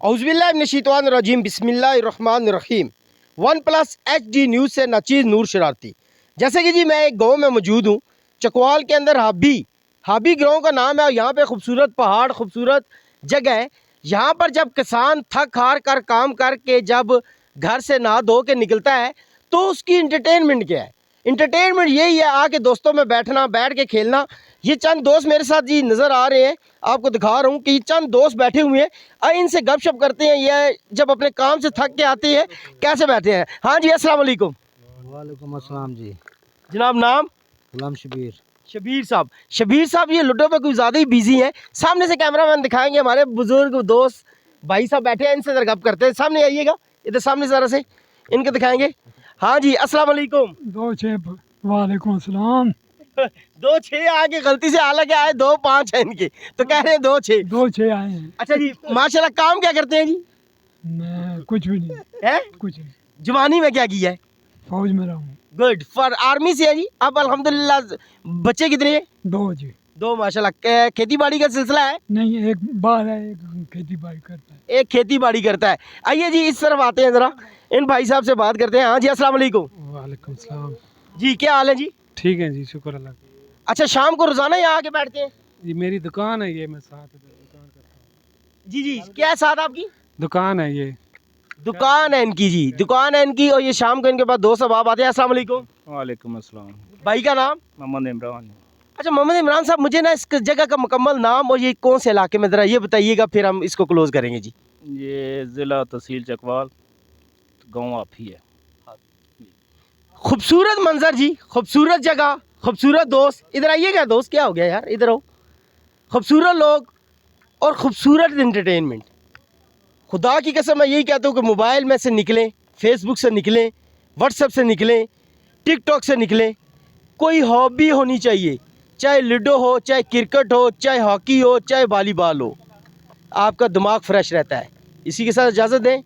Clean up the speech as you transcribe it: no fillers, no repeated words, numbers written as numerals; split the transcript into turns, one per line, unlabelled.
औज़ुबिल्लाहिमिनश्शैतानिर्रजीम बिस्मिल्लाहिर्रहमानिर्रहीम। One plus HD news से नाचीज़ नूर शरारती। जैसे कि जी मैं एक गांव में मौजूद हूँ, चकवाल के अंदर हाबी गांव का नाम है। और यहाँ पे खूबसूरत पहाड़, खूबसूरत जगह है। यहाँ पर जब किसान थक हार कर काम करके जब घर से नहा धो के निकलता है तो उसकी इंटरटेनमेंट क्या है? इंटरटेनमेंट यही है आके दोस्तों में बैठना, बैठ के खेलना। ये चंद दोस्त मेरे साथ जी नज़र आ रहे हैं, आपको दिखा रहा हूँ कि ये चंद दोस्त बैठे हुए हैं। इनसे गपशप करते हैं। ये जब अपने काम से थक के आते हैं कैसे बैठे हैं। हाँ जी, अस्सलाम वालेकुम।
वालेकुम अस्सलाम जी।
जनाब नाम?
गुलाम शबीर।
शबीर साहब ये लूडो पे कुछ ज़्यादा ही बिजी हैं। सामने से कैमरामैन दिखाएंगे, हमारे बुजुर्ग दोस्त भाई साहब बैठे हैं, इनसे जरा गप करते हैं। सामने आइएगा, इधर सामने ज़रा से इनके दिखाएंगे। हाँ जी, अस्सलाम वालेकुम।
2-6 वालेकुम सलाम।
2-6 आगे गलती से हालांकि आए 2-5 है इनके, तो कह रहे हैं 2-6।
2-6 आए हैं।
अच्छा जी, माशाल्लाह। काम क्या करते हैं जी?
मैं कुछ भी नहीं,
है
कुछ नहीं।
जवानी में क्या किया है?
फौज में रहा हूँ।
गुड फॉर आर्मी से है जी। अब अल्हम्दुलिल्लाह बच्चे कितने हैं?
2 जी।
2 माशाल्लाह। खेती बाड़ी का सिलसिला है?
नहीं, एक बार है, एक खेती बाड़ी करता है।
एक खेती बाड़ी करता है। आइए जी इस तरफ आते हैं, ज़रा इन भाई साहब से बात करते हैं। हाँ जी, अस्सलाम वालेकुम।
वालेकुम सलाम।
जी क्या हाल है जी?
ठीक है जी, शुक्र अल्लाह का।
अच्छा, शाम को रोज़ाना यहाँ आके बैठते हैं?
ये मेरी दुकान है, ये मैं साथ दुकान करता हूँ।
जी जी, क्या है साथ आपकी?
दुकान है ये।
दुकान है इनकी जी, दुकान है इनकी। और ये शाम को इनके पास दोस्त अब आते हैं। अस्सलाम वालेकुम।
वालेकुम अस्सलाम।
भाई का नाम?
मोहम्मद इमरान।
अच्छा, मोहम्मद इमरान साहब, मुझे ना इस जगह का मुकम्मल नाम और ये कौन से इलाके में ज़रा ये बताइएगा, फिर हम इसको क्लोज़ करेंगे जी।
ये ज़िला तहसील चकवाल, गाँव आप ही है।
खूबसूरत मंजर जी, खूबसूरत जगह, खूबसूरत दोस्त। इधर आइएगा दोस्त, क्या हो गया यार, इधर आओ। खूबसूरत लोग और खूबसूरत एंटरटेनमेंट। खुदा की कसम मैं यही कहता हूँ कि मोबाइल में से निकलें, फेसबुक से निकलें, व्हाट्सएप से निकलें, टिकटॉक से निकलें। कोई हॉबी होनी चाहिए, चाहे लूडो हो, चाहे क्रिकेट हो, चाहे हॉकी हो, चाहे वॉलीबॉल हो। आपका दिमाग फ्रेश रहता है। इसी के साथ इजाज़त दें।